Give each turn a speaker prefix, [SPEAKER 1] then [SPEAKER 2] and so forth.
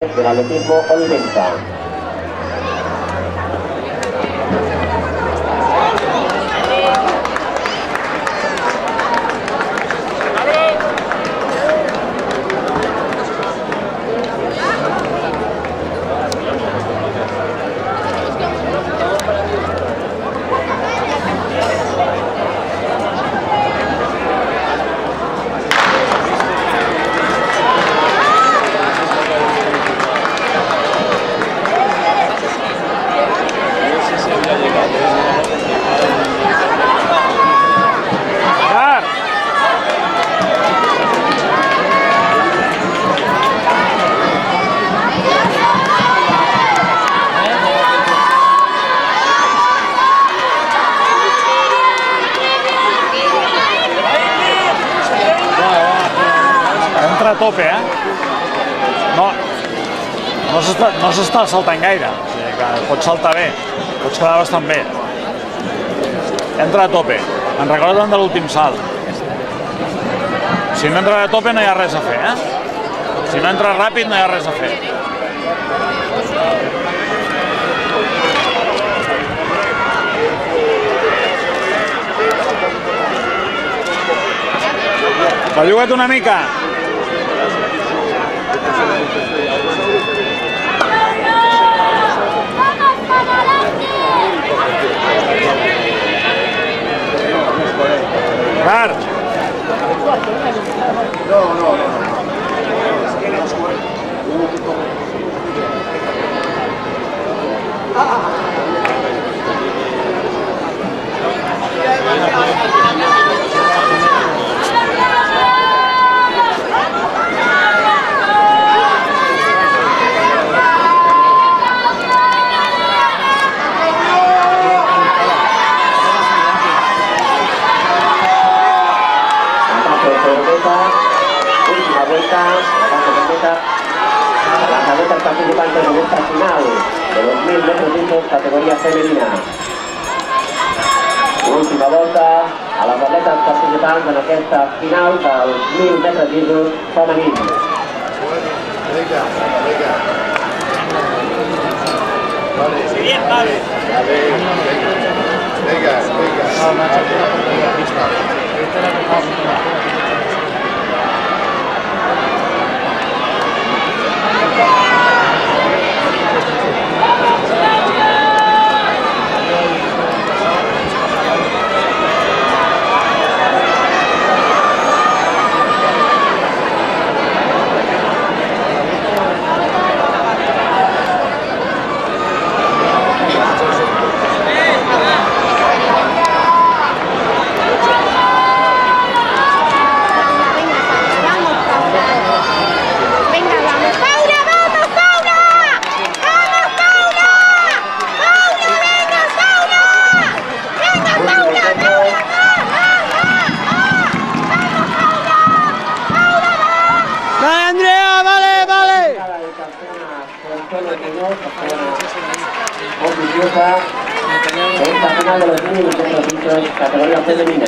[SPEAKER 1] del atletismo Olivenza.
[SPEAKER 2] Entra a tope, No s'està saltant gaire, o sigui que pots saltar bé, pots quedar bastant bé. Entra a tope, en recorden de l'últim salt. Si no entra a tope no hi ha res a fer, Si no entra ràpid no hi ha res a fer. Belluga't una mica. Clar.
[SPEAKER 1] Última vuelta, las atletas participantes en esta final de los 1000 metros lisos categoría femenina. Última volta a les atletes participants en aquesta final dels 1000 metres llisos femenins. Oficiosa de esta final de los 1000 metros lisos categoría femenina.